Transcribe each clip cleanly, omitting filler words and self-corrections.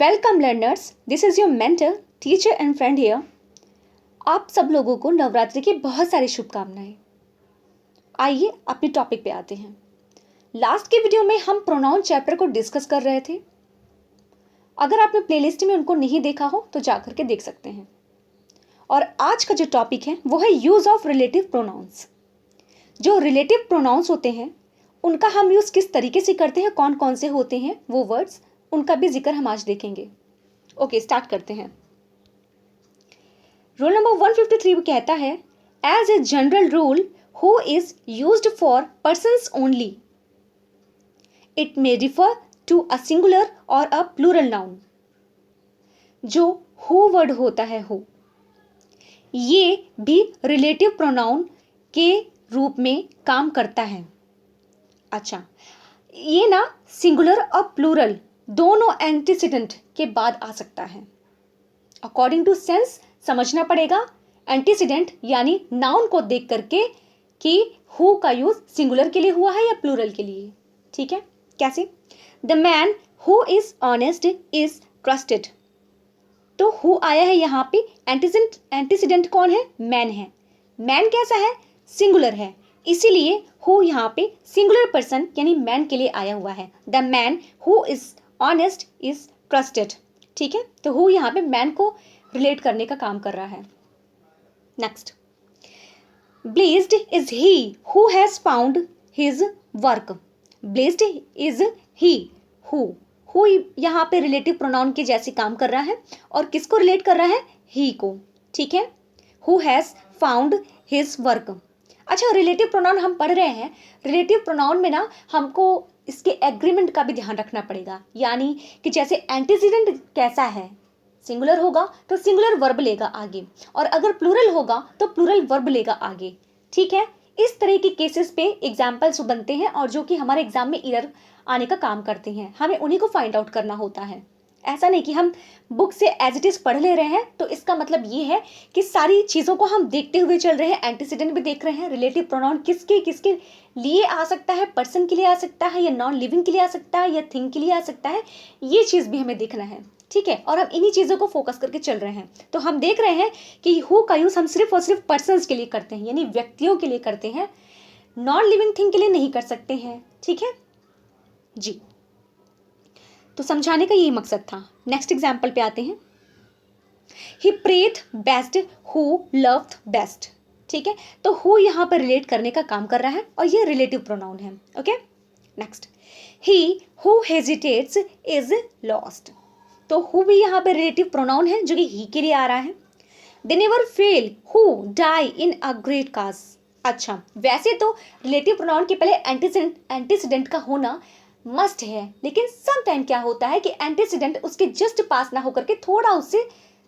Welcome learners, this is your mentor, teacher and friend here. आप सब लोगों को नवरात्रि की बहुत सारी शुभकामनाएं। आइए अपने टॉपिक पे आते हैं। लास्ट के वीडियो में हम प्रोनाउन चैप्टर को डिस्कस कर रहे थे। अगर आपने प्लेलिस्ट में उनको नहीं देखा हो तो जाकर के देख सकते हैं। और आज का जो टॉपिक है वो है यूज़ ऑफ रिलेटिव प्रोनाउंस। जो रिलेटिव प्रोनाउंस होते हैं उनका हम यूज़ किस तरीके से करते हैं, कौन कौन से होते हैं वो वर्ड्स, उनका भी जिक्र हम आज देखेंगे। ओके, स्टार्ट करते हैं। रूल नंबर 153 कहता है, as a general rule who is used for persons only, it may refer to a singular और अ प्लूरल नाउन। जो हु वर्ड होता है, हु, ये भी रिलेटिव प्रोनाउन के रूप में काम करता है। अच्छा, ये ना सिंगुलर और प्लूरल दोनों एंटीसीडेंट के बाद आ सकता है। अकॉर्डिंग टू सेंस समझना पड़ेगा एंटीसीडेंट यानी नाउन को देख करके कि हु का यूज सिंगुलर के लिए हुआ है या प्लूरल के लिए। ठीक है, कैसे? The man who is honest is trusted. तो हु आया है यहाँ पे, एंटीसीडेंट कौन है? मैन है। मैन कैसा है? सिंगुलर है, इसीलिए हु यहाँ पे सिंगुलर पर्सन यानी मैन के लिए आया हुआ है। The man who is honest is trusted. ठीक है, तो हु यहाँ पे मैन को रिलेट करने का काम कर रहा है। Next, blessed is he who has found his work. Blessed is he, who यहाँ पे रिलेटिव प्रोनाउन के जैसे काम कर रहा है और किसको रिलेट कर रहा है? ही को। ठीक है, who has found his work. अच्छा, रिलेटिव प्रोनाउन हम पढ़ रहे हैं, रिलेटिव प्रोनाउन में ना हमको इसके एग्रीमेंट का भी ध्यान रखना पड़ेगा। यानी कि जैसे एंटीसीडेंट कैसा है, सिंगुलर होगा तो सिंगुलर वर्ब लेगा आगे, और अगर प्लूरल होगा तो प्लूरल वर्ब लेगा आगे। ठीक है, इस तरह के केसेस पे एग्जाम्पल्स बनते हैं और जो कि हमारे एग्जाम में एरर आने का काम करते हैं, हमें उन्हीं को फाइंड आउट करना होता है। ऐसा नहीं कि हम बुक से एज इट इज पढ़ ले रहे हैं तो इसका मतलब ये है कि सारी चीज़ों को हम देखते हुए चल रहे हैं, एंटीसीडेंट भी देख रहे हैं, रिलेटिव प्रोनाउन किसके किसके लिए आ सकता है, पर्सन के लिए आ सकता है या नॉन लिविंग के लिए आ सकता है या थिंग के लिए आ सकता है, ये चीज़ भी हमें देखना है। ठीक है, और हम इन्हीं चीज़ों को फोकस करके चल रहे हैं। तो हम देख रहे हैं कि हु का यूज़ हम सिर्फ और सिर्फ पर्सन्स के लिए करते हैं, यानी व्यक्तियों के लिए करते हैं, नॉन लिविंग थिंग के लिए नहीं कर सकते हैं। ठीक है जी, तो समझाने का यही मकसद था। नेक्स्ट एग्जाम्पल पे आते हैं। ही प्रेथ बेस्ट हु लव्ड बेस्ट। ठीक है, तो हु यहाँ पर रिलेट करने का काम कर रहा है और ये रिलेटिव प्रोनाउन है। Okay, next, he who hesitates is lost. तो हु भी यहाँ पर रिलेटिव प्रोनाउन है जो कि ही के लिए आ रहा है। They never fail who die in a great cause. अच्छा, वैसे तो रिलेटिव प्रोनाउन के पहले एंटीसीडेंट का होना मस्ट है, लेकिन सम टाइम क्या होता है कि एंटीसीडेंट उसके जस्ट पास ना होकर के थोड़ा उससे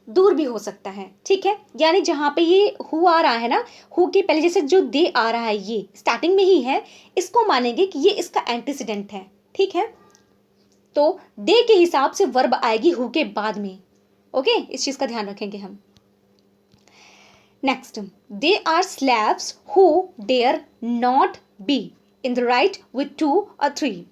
दूर भी हो सकता है। ठीक है, यानी जहाँ पे ये हु आ रहा है ना, हु के पहले जैसे जो दे आ रहा है ये स्टार्टिंग में ही है, इसको मानेंगे कि ये इसका एंटीसीडेंट है। ठीक है, तो दे के हिसाब से वर्ब आएगी हु के बाद में। ओके, इस चीज का ध्यान रखेंगे हम। Next, they are slaves who dare not be in the right with 2 और 3।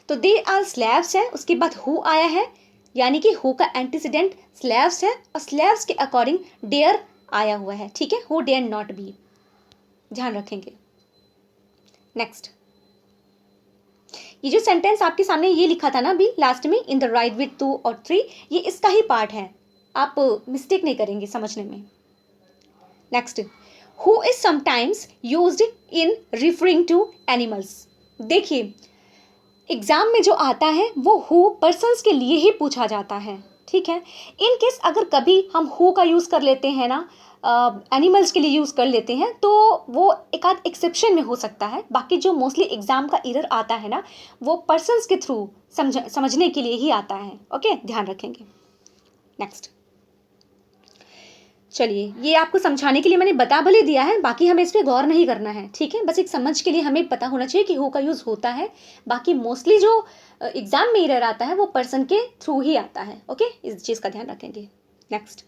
तो दे आर स्लैव्स है, उसके बाद हु आया है, यानी कि हु का एंटीसीडेंट स्लैव्स है और स्लैव्स के अकॉर्डिंग डेयर आया हुआ है। ठीक है, हु डेयर नॉट बी, ध्यान रखेंगे। नेक्स्ट, ये जो सेंटेंस आपके सामने ये लिखा था ना अभी लास्ट में, इन द राइट विथ 2 और 3, ये इसका ही पार्ट है, आप मिस्टेक नहीं करेंगे समझने में। Next, who is sometimes used in referring to animals. देखिए, एग्जाम में जो आता है वो हु पर्सन्स के लिए ही पूछा जाता है। ठीक है, इन केस अगर कभी हम हु का यूज़ कर लेते हैं ना, एनिमल्स के लिए यूज़ कर लेते हैं, तो वो एक आध एक्सेप्शन में हो सकता है। बाकी जो मोस्टली एग्जाम का एरर आता है ना, वो पर्सन्स के थ्रू समझने के लिए ही आता है। ओके, ध्यान रखेंगे। नेक्स्ट, चलिए, ये आपको समझाने के लिए मैंने बता भले दिया है, बाकी हमें इस पर गौर नहीं करना है। ठीक है, बस एक समझ के लिए हमें पता होना चाहिए कि हु का यूज़ होता है। बाकी मोस्टली जो एग्जाम में एरर आता है वो पर्सन के थ्रू ही आता है। ओके, इस चीज़ का ध्यान रखेंगे। Next,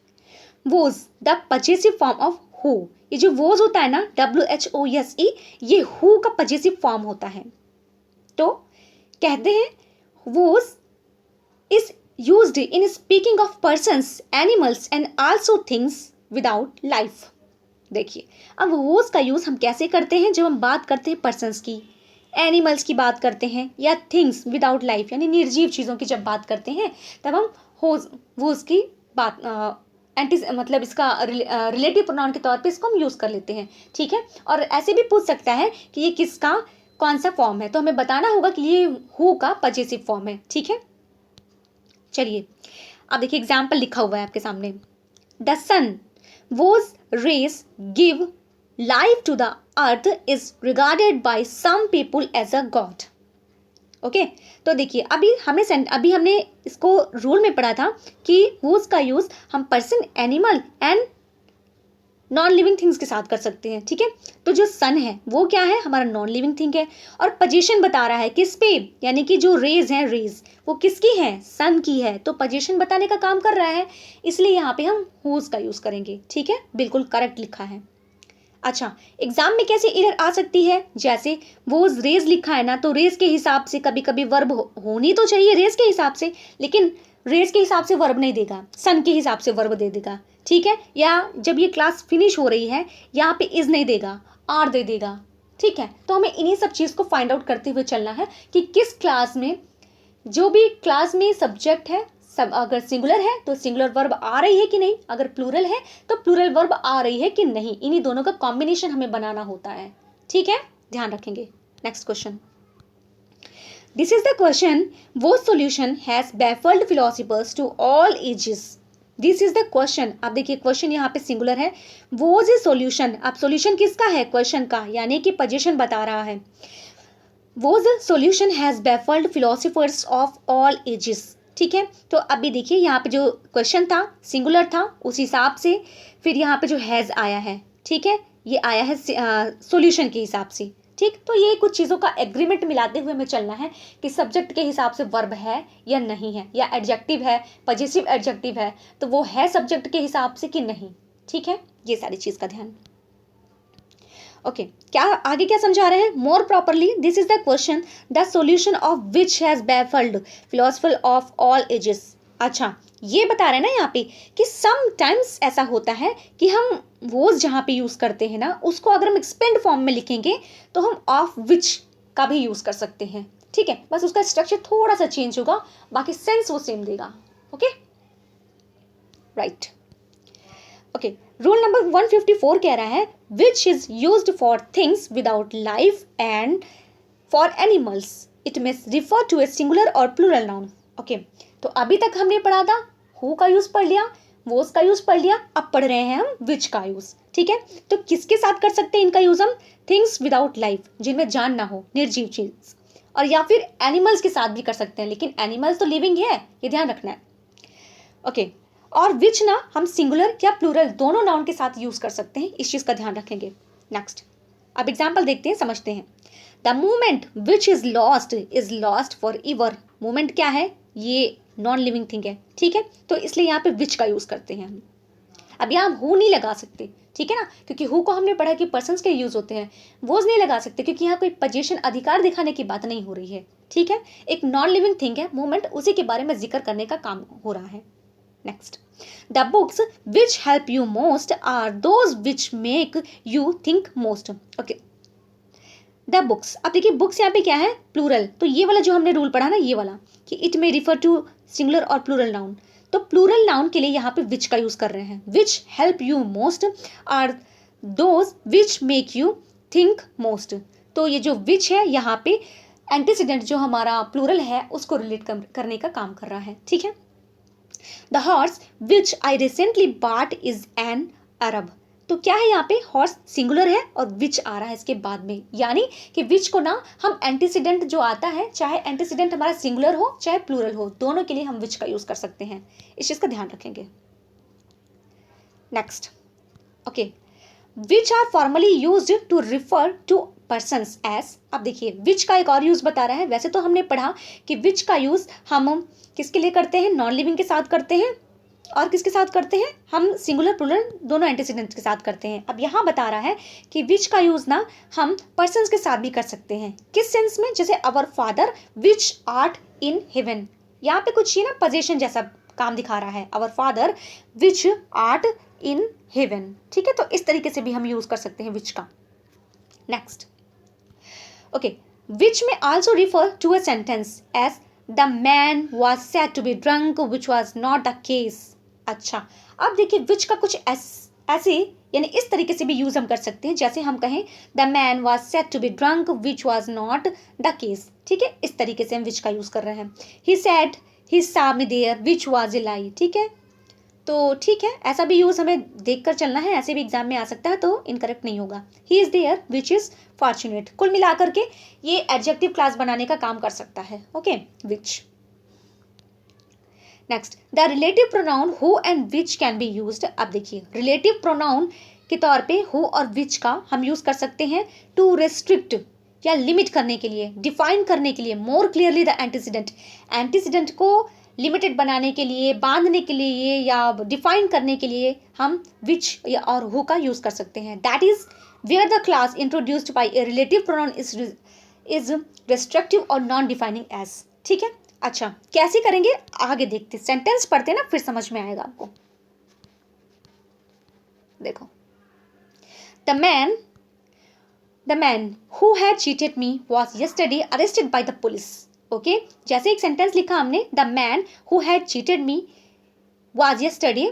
whose the possessive form of who. ये जो वोज होता है ना, WHOSE, ये हु का पजेसिव फॉर्म होता है। तो कहते हैं whose is used in speaking of persons, animals and also things without life. देखिए, अब whose का यूज हम कैसे करते हैं जब हम बात करते हैं पर्सन्स की, एनिमल्स की बात करते हैं या थिंग्स विदाउट लाइफ यानी निर्जीव चीज़ों की जब बात करते हैं तब हम whose की बात मतलब इसका रिलेटिव प्रोनाउन के तौर पे इसको हम यूज़ कर लेते हैं, ठीक है। और ऐसे भी पूछ सकता है कि ये किसका कौन सा फॉर्म है, तो हमें बताना होगा कि ये हु का पजेसिव फॉर्म है, ठीक है। चलिए अब देखिए एग्जाम्पल लिखा हुआ है आपके सामने। The sun whose rays give life to the earth is regarded by some people as a god. Okay, तो देखिए अभी हमने इसको रूल में पढ़ा था कि whose का यूज हम person, animal and non living things के साथ कर सकते हैं, ठीक है। तो जो सन है वो क्या है, हमारा नॉन लिविंग थिंग है और पोजीशन बता रहा है किस पे, यानी कि जो रेज हैं, रेज वो किसकी है, सन की है, तो पोजीशन बताने का काम कर रहा है, इसलिए यहाँ पे हम whose का यूज करेंगे, ठीक है। बिल्कुल करेक्ट लिखा है। अच्छा, एग्जाम में कैसे एरर आ सकती है, जैसे वो रेज लिखा है ना, तो रेज के हिसाब से कभी कभी वर्ब होनी तो चाहिए रेज के हिसाब से, लेकिन रेज के हिसाब से वर्ब नहीं देगा, सन के हिसाब से वर्ब दे देगा, ठीक है। या जब ये क्लास फिनिश हो रही है यहाँ पे इज नहीं देगा, आर दे देगा, ठीक है। तो हमें इन्हीं सब चीज़ को फाइंड आउट करते हुए चलना है कि किस क्लास में, जो भी क्लास में सब्जेक्ट है, सब अगर सिंगुलर है तो सिंगुलर वर्ब आ रही है कि नहीं, अगर प्लूरल है तो प्लूरल वर्ब आ रही है कि नहीं, इन्हीं दोनों का कॉम्बिनेशन हमें बनाना होता है, ठीक है, ध्यान रखेंगे। Next question, this is the question वो solution has baffled philosophers to all ages. This is the question, आप देखिए क्वेश्चन यहाँ पे सिंगुलर है, वो इज सॉल्यूशन, अब सॉल्यूशन किसका है, क्वेश्चन का, यानी कि पोजीशन बता रहा है। वो solution has baffled philosophers of all edges, ठीक है। तो अभी देखिए यहाँ पे जो क्वेश्चन था सिंगुलर था, उस हिसाब से फिर यहाँ पे जो हैज़ आया है, ठीक है, ये आया है सॉल्यूशन के हिसाब से, ठीक। तो ये कुछ चीज़ों का एग्रीमेंट मिलाते हुए हमें चलना है कि सब्जेक्ट के हिसाब से वर्ब है या नहीं है, या एडजेक्टिव है, पॉजिटिव एडजेक्टिव है तो वो है सब्जेक्ट के हिसाब से कि नहीं, ठीक है। ये सारी चीज़ का ध्यान। ओके, क्या आगे क्या समझा रहे हैं, more properly this is the question the solution of which has baffled philosopher of all ages. अच्छा, ये बता रहे हैं ना यहाँ पे कि समटाइम्स ऐसा होता है कि हम वो जहाँ पे यूज करते हैं ना, उसको अगर हम एक्सपेंड फॉर्म में लिखेंगे तो हम ऑफ विच का भी यूज कर सकते हैं, ठीक है। बस उसका स्ट्रक्चर थोड़ा सा चेंज होगा, बाकी सेंस वो सेम देगा, okay, right. Okay, rule number 154 कह रहा है which is used for things without life and for animals it may refer to a singular और प्लूरल नाउन। ओके, तो अभी तक हमने पढ़ा था हु का यूज पढ़ लिया, वोस का यूज पढ़ लिया, अब पढ़ रहे हैं हम विच का यूज, ठीक है। तो किसके साथ कर सकते हैं इनका यूज हम, थिंग्स विदाउट लाइफ, जिनमें जान ना हो, निर्जीव चीज, और या फिर एनिमल्स के साथ भी कर सकते हैं, लेकिन एनिमल्स तो लिविंग है, ये ध्यान रखना है, ओके। और विच ना हम सिंगुलर या प्लूरल दोनों नाउन के साथ यूज कर सकते हैं, इस चीज का ध्यान रखेंगे। नेक्स्ट, अब एग्जाम्पल देखते हैं, समझते हैं। The moment which is lost for ever. Moment क्या है, ये नॉन लिविंग थिंग है, ठीक है, तो इसलिए यहाँ पे विच का यूज करते हैं हम। अब यहाँ हम हु नहीं लगा सकते, ठीक है ना, क्योंकि हु को हमने पढ़ा कि पर्सन्स के यूज होते हैं, वोज नहीं लगा सकते क्योंकि यहाँ कोई पोजीशन अधिकार दिखाने की बात नहीं हो रही है, ठीक है। एक नॉन लिविंग थिंग है, मोमेंट उसी के बारे में जिक्र करने का काम हो रहा है। Next, the books which help you most are those which make you think most. Okay, the books, अब देखिए बुक्स यहाँ पे क्या है, प्लूरल, तो ये वाला जो हमने रूल पढ़ा ना, ये वाला कि इट में रिफर टू सिंगुलर और प्लूरल नाउन, तो प्लूरल नाउन के लिए यहाँ पे विच का यूज कर रहे हैं। Which help you most are those which make you think most, तो ये जो विच है यहाँ पे एंटीसीडेंट जो हमारा प्लूरल है उसको रिलेट करने का काम कर रहा है, ठीक है। The horse which I recently bought is an Arab, तो क्या है यहाँ पे, हॉर्स सिंगुलर है और विच आ रहा है इसके बाद में, यानी कि विच को ना हम एंटीसीडेंट जो आता है, चाहे एंटीसीडेंट हमारा सिंगुलर हो चाहे प्लूरल हो, दोनों के लिए हम विच का यूज कर सकते हैं, इस चीज का ध्यान रखेंगे। Next, okay, which are formerly used to refer to persons as. अब देखिए विच का एक और यूज बता रहा है, वैसे तो हमने पढ़ा कि विच का यूज हम किसके लिए करते हैं, नॉन लिविंग के साथ करते हैं, और किसके साथ करते हैं, हम सिंगुलर प्लूरल दोनों एंटीसीडेंट्स के साथ करते हैं। अब यहाँ बता रहा है कि विच का यूज ना हम पर्सन्स के साथ भी कर सकते हैं, किस सेंस में, जैसे our father which art in haven, यहाँ पे कुछ ये ना पोजीशन जैसा काम दिखा रहा है, our father which art in heaven, ठीक है। तो इस तरीके से भी हम यूज कर सकते हैं विच का। Next, okay, which may also refer to a sentence as the man was said to be drunk which was not the case. अच्छा, अब देखिए विच का कुछ ऐसे यानी इस तरीके से भी यूज हम कर सकते हैं, जैसे हम कहें the man was said to be drunk which was not the case, ठीक है। इस तरीके से हम विच का यूज कर रहे हैं। He said he saw me there which was a lie, ठीक है। तो ठीक है, ऐसा भी यूज हमें देखकर चलना है, ऐसे भी एग्जाम में आ सकता है, तो इनकरेक्ट नहीं होगा। He is there which is fortunate, कुल मिलाकर के ये एडजेक्टिव क्लास बनाने का काम कर सकता है। Okay, which. Next, the relative pronoun who and which can be used. अब देखिए, रिलेटिव प्रोनाउन के तौर पे हु और विच का हम यूज कर सकते हैं टू रेस्ट्रिक्ट या लिमिट करने के लिए, डिफाइन करने के लिए more clearly the antecedent, antecedent को लिमिटेड बनाने के लिए, बांधने के लिए या डिफाइन करने के लिए हम विच या और हु का यूज कर सकते हैं। That is where the clause introduced by a relative pronoun is restrictive और नॉन डिफाइनिंग एज, ठीक है। अच्छा, कैसे करेंगे आगे देखते, सेंटेंस पढ़ते ना फिर समझ में आएगा आपको। देखो, the man who had cheated me was yesterday arrested by the police. Okay, जैसे एक सेंटेंस लिखा हमने, the man who had cheated me was yesterday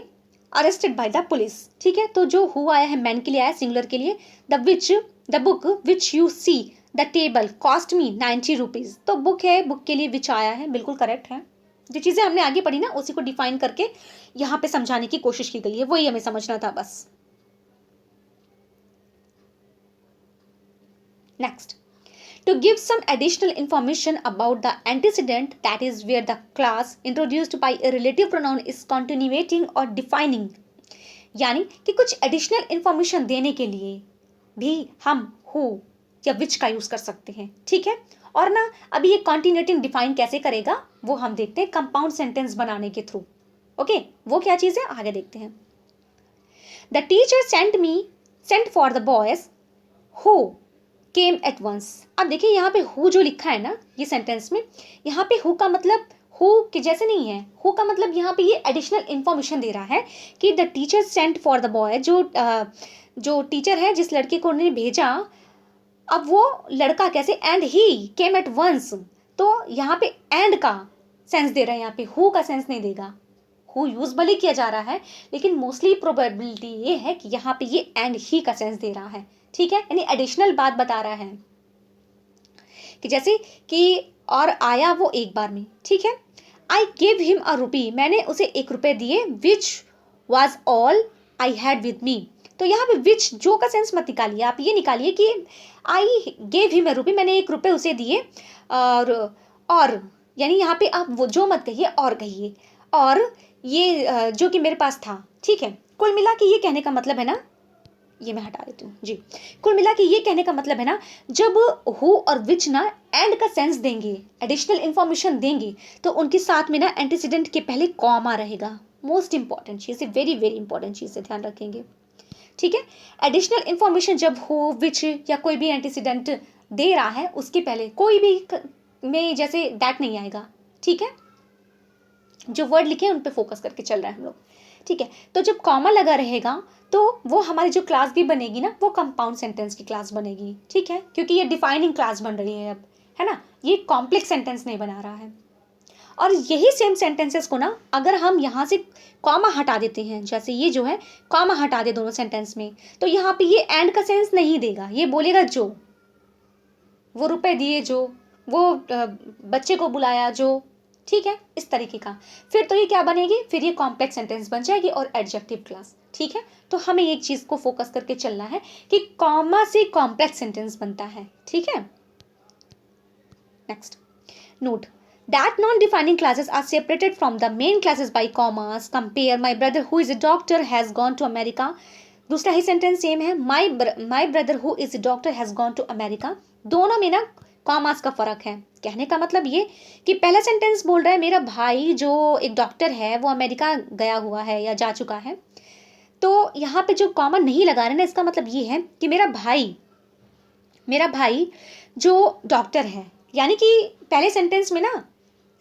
arrested by the police, ठीक है। तो जो हु आया है मैन के लिए आया, सिंगुलर के लिए। The book which you see the table cost me 90 rupees. तो बुक है, बुक के लिए विच आया है, बिल्कुल करेक्ट है। जो चीजें हमने आगे पढ़ी ना उसी को डिफाइन करके यहाँ पे समझाने की कोशिश की गई है, वही हमें समझना था बस। Next, to give some additional information about the antecedent, that is where the class introduced by a relative pronoun is continuating or defining, यानी कि कुछ एडिशनल इंफॉर्मेशन देने के लिए भी हम हु या विच का यूज कर सकते हैं, ठीक है। और ना अभी ये कॉन्टिन्यूटिंग डिफाइन कैसे करेगा वो हम देखते हैं कंपाउंड सेंटेंस बनाने के थ्रू। ओके, वो क्या चीज है आगे देखते हैं। The teacher sent for the boys who came at once. अब देखिए यहाँ पे हु जो लिखा है ना ये सेंटेंस में, यहाँ पे हु का मतलब हु के जैसे नहीं है। हु का मतलब यहाँ पे ये एडिशनल इंफॉर्मेशन दे रहा है कि the teacher sent for the boy, जो टीचर है जिस लड़के को उन्होंने भेजा, अब वो लड़का कैसे, and he came at once, तो यहाँ पे एंड का सेंस दे रहा है, यहाँ पे हु का सेंस नहीं देगा। हु यूज भले किया जा रहा है लेकिन मोस्टली प्रोबेबिलिटी ये है कि यहाँ पे ये एंड ही का सेंस दे रहा है, ठीक है। यानी एडिशनल बात बता रहा है कि जैसे कि और आया वो एक बार में, ठीक है। आई गेव हिम अ रुपी, मैंने उसे 1 रुपए दिए। Which was all I had with me. तो यहाँ पे विच जो का सेंस मत निकालिए, आप ये निकालिए कि आई गेव हिम अ रुपी, मैंने 1 रुपए उसे दिए। और यानी यहाँ पे आप वो जो मत कहिए और कहिए, और ये जो कि मेरे पास था, ठीक है। कुल मिला के ये कहने का मतलब है ना, ये मैं हटा देती हूँ जी। कुल मिला के ये कहने का मतलब है ना, जब हु और विच ना एंड का सेंस देंगे, एडिशनल इंफॉर्मेशन देंगे, तो उनके साथ में ना एंटीसीडेंट के पहले कॉमा रहेगा। मोस्ट इंपॉर्टेंट चीज़ है, वेरी वेरी इंपॉर्टेंट चीज़ है, ध्यान रखेंगे, ठीक है। एडिशनल इंफॉर्मेशन जब हु विच या कोई भी एंटीसीडेंट दे रहा है उसके पहले कोई भी में जैसे दैट नहीं आएगा, ठीक है। जो वर्ड लिखे हैं उन पे फोकस करके चल रहा है हम लोग, ठीक है। तो जब कॉमा लगा रहेगा तो वो हमारी जो क्लास भी बनेगी ना वो कंपाउंड सेंटेंस की क्लास बनेगी, ठीक है, क्योंकि ये डिफाइनिंग क्लास बन रही है अब, है ना। ये कॉम्प्लेक्स सेंटेंस नहीं बना रहा है। और यही सेम सेंटेंसेस को ना अगर हम यहाँ से कॉमा हटा देते हैं, जैसे ये जो है कॉमा हटा दे दोनों सेंटेंस में, तो यहाँ पे ये एंड का सेंस नहीं देगा, ये बोलेगा जो, वो रुपए दिए जो, वो बच्चे को बुलाया जो, ठीक है, इस तरीके का। फिर तो ये क्या बनेगी, फिर ये कॉम्प्लेक्स सेंटेंस बन जाएगी और एडजेक्टिव क्लास, ठीक है। तो हमें एक चीज को फोकस करके चलना है कि कॉमा से कॉम्प्लेक्स सेंटेंस बनता है, ठीक है। Next, note that non-defining classes are separated from the main classes by commas. Compare, my brother who is a doctor has gone to America. दूसरा ही सेंटेंस सेम है, my brother who is a doctor has gone to America. दोनों में ना commas का फर्क है। कहने का मतलब ये कि पहला सेंटेंस बोल रहा है मेरा भाई जो एक डॉक्टर है वो अमेरिका गया हुआ है या जा चुका है, तो यहाँ पे जो कॉमा नहीं लगा रहे ना, इसका मतलब ये है कि मेरा भाई जो डॉक्टर है, यानी कि पहले सेंटेंस में ना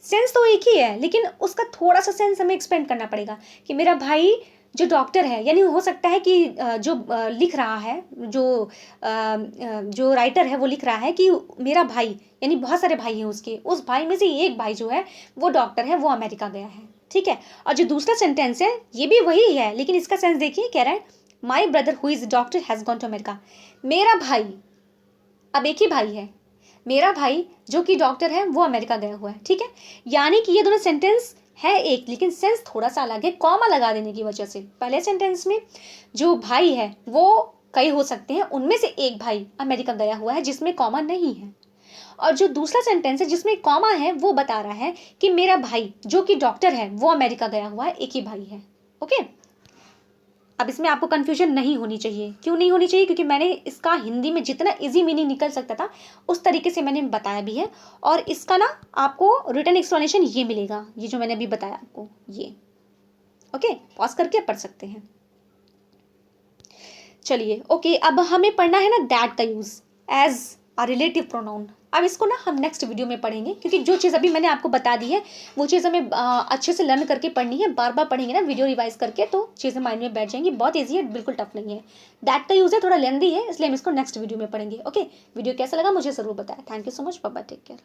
सेंस तो एक ही है, लेकिन उसका थोड़ा सा सेंस हमें एक्सपेंड करना पड़ेगा कि मेरा भाई जो डॉक्टर है, यानी हो सकता है कि जो लिख रहा है, जो राइटर है वो लिख रहा है कि मेरा भाई, यानी बहुत सारे भाई हैं उसके, उस भाई में से एक भाई जो है वो डॉक्टर है, वो अमेरिका गया है, ठीक है। और जो दूसरा सेंटेंस है ये भी वही है, लेकिन इसका सेंस देखिए, कह रहा है my brother who is doctor has gone to America. मेरा भाई, अब एक ही भाई है, मेरा भाई जो कि डॉक्टर है वो अमेरिका गया हुआ है, ठीक है। यानी कि ये दोनों सेंटेंस है एक, लेकिन सेंस थोड़ा सा अलग है, कॉमा लगा देने की वजह से। पहले सेंटेंस में जो भाई है वो कई हो सकते हैं, उनमें से एक भाई अमेरिका गया हुआ है जिसमें कॉमा नहीं है। और जो दूसरा सेंटेंस है जिसमें कॉमा है वो बता रहा है कि मेरा भाई जो कि डॉक्टर है वो अमेरिका गया हुआ है, एक ही भाई है। ओके, अब इसमें आपको कंफ्यूजन नहीं होनी चाहिए। क्यों नहीं होनी चाहिए? क्योंकि मैंने इसका हिंदी में जितना इजी मीनिंग निकल सकता था उस तरीके से मैंने बताया भी है, और इसका ना आपको रिटर्न एक्सप्लेनेशन ये मिलेगा, ये जो मैंने अभी बताया आपको ये। ओके, पॉज करके पढ़ सकते हैं। चलिए ओके, अब हमें पढ़ना है ना दैट का use as a relative pronoun. अब इसको ना हम नेक्स्ट वीडियो में पढ़ेंगे, क्योंकि जो चीज़ अभी मैंने आपको बता दी है वो चीज़ हमें अच्छे से लर्न करके पढ़नी है। बार बार पढ़ेंगे ना वीडियो रिवाइज करके तो चीज़ें माइंड में बैठ जाएंगी। बहुत ईजी है, बिल्कुल टफ नहीं है। दैट का यूज़ है, थोड़ा लेंदी है, इसलिए हम इसको नेक्स्ट वीडियो में पढ़ेंगे। ओके, वीडियो कैसा लगा मुझे ज़रूर बताया। Thank you so much, bye bye, take care.